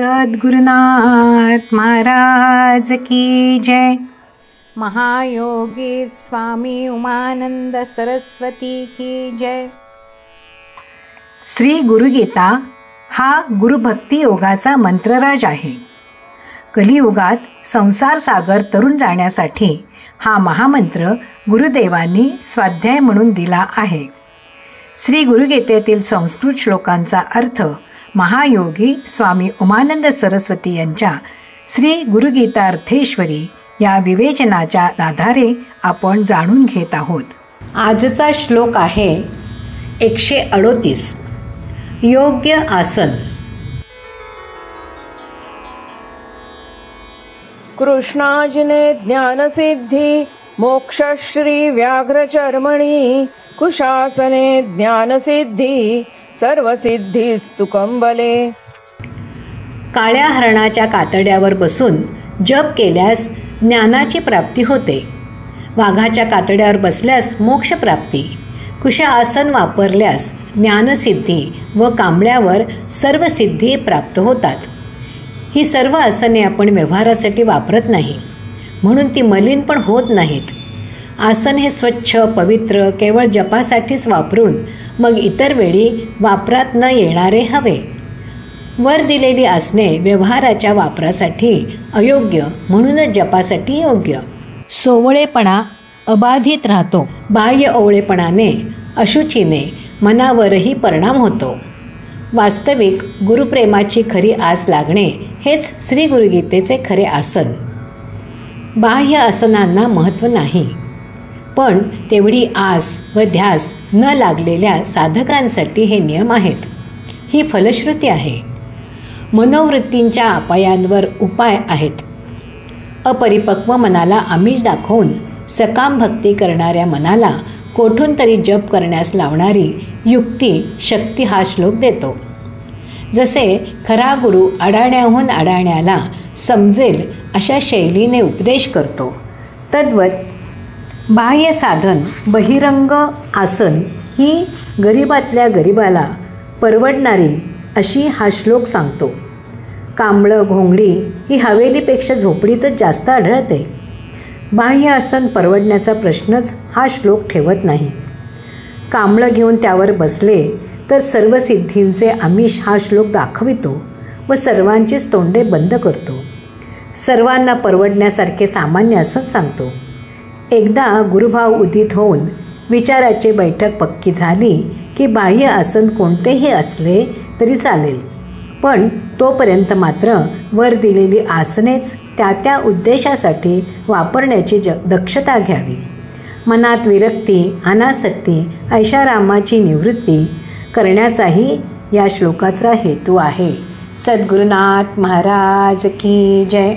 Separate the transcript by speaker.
Speaker 1: सद्गुरुनाथ महाराज की जय। महायोगी स्वामी उमानंद सरस्वती की जय। श्री गुरुगीता हा गुरुभक्ती योगाचा मंत्रराज आहे। कलियुगात संसार सागर तरुण जाण्यासाठी हा महामंत्र गुरुदेवांनी स्वाध्याय म्हणून दिला आहे। श्री गुरुगीतेतील संस्कृत श्लोकांचा अर्थ महायोगी स्वामी उमानंद सरस्वती यांच्या श्री गुरुगीतार्थेश्वरी या विवेचनाच्या आधारे आपण जाणून घेत आहोत। आजचा श्लोक आहे 138। योग्य आसन।
Speaker 2: कृष्णाजिने ज्ञानसिद्धी मोक्षश्री व्याघ्रचर्मणि कुशासने ज्ञानसिद्धी सर्वसिद्धीस्तु कंबले।
Speaker 1: काळ्या हरणाच्या कातड्यावर बसून जप केल्यास ज्ञानाची प्राप्ती होते। वाघाच्या कातड्यावर बसल्यास मोक्ष प्राप्ती, कुशा आसन वापरल्यास ज्ञानसिद्धी व कांबळ्यावर सर्व सिद्धी प्राप्त होतात। ही सर्व आसने आपण व्यवहारासाठी वापरत नाही, म्हणून ती मलिन पण होत नाहीत। आसन हे स्वच्छ पवित्र केवळ जपासाठीच वापरून मग इतर वेळी वापरात न येणारे हवे। वर दिलेली आसने व्यवहाराच्या वापरासाठी अयोग्य, म्हणूनच जपासाठी योग्य। सोवळेपणा अबाधित राहतो। बाह्य ओवळेपणाने अशुचीने मनावरही परिणाम होतो। वास्तविक गुरुप्रेमाची खरी आस लागणे हेच श्री गुरुगीतेचे खरे आसन। बाह्य आसनांना महत्त्व नाही, पण तेवढी आस व ध्यास न लागलेल्या साधकांसाठी हे नियम आहेत। ही फलश्रुती आहे। मनोवृत्तींच्या अपायांवर उपाय आहेत। अपरिपक्व मनाला आमिष दाखवून सकाम भक्ती करणाऱ्या मनाला कोठून तरी जप करण्यास लावणारी युक्ती शक्ती हा श्लोक देतो। जसे खरा गुरु अडाण्याहून अडाण्याला समजेल अशा शैलीने उपदेश करतो, तद्वत बाह्य साधन बहिरंग आसन ही गरिबातल्या गरिबाला परवडणारी अशी हा श्लोक सांगतो। कांबळं घोंगडी ही हवेलीपेक्षा झोपडीतच जास्त आढळते। बाह्य आसन परवडण्याचा प्रश्नच हा श्लोक ठेवत नाही। कांबळं घेऊन त्यावर बसले तर सर्व सिद्धींचे आमिष हा श्लोक दाखवितो व सर्वांचीच तोंडे बंद करतो। सर्वांना परवडण्यासारखे सामान्य आसन सांगतो। एकदा गुरुभाव उदित होऊन विचाराची बैठक पक्की झाली की बाह्य आसन कोणतेही असले तरी चालेल, पण तोपर्यंत मात्र वर दिलेली आसनेच त्या त्या उद्देशासाठी वापरण्याची दक्षता घ्यावी। मनात विरक्ती अनासक्ती ऐशारामाची निवृत्ती करण्याचाही या श्लोकाचा हेतू आहे। सद्गुरुनाथ महाराज की जय।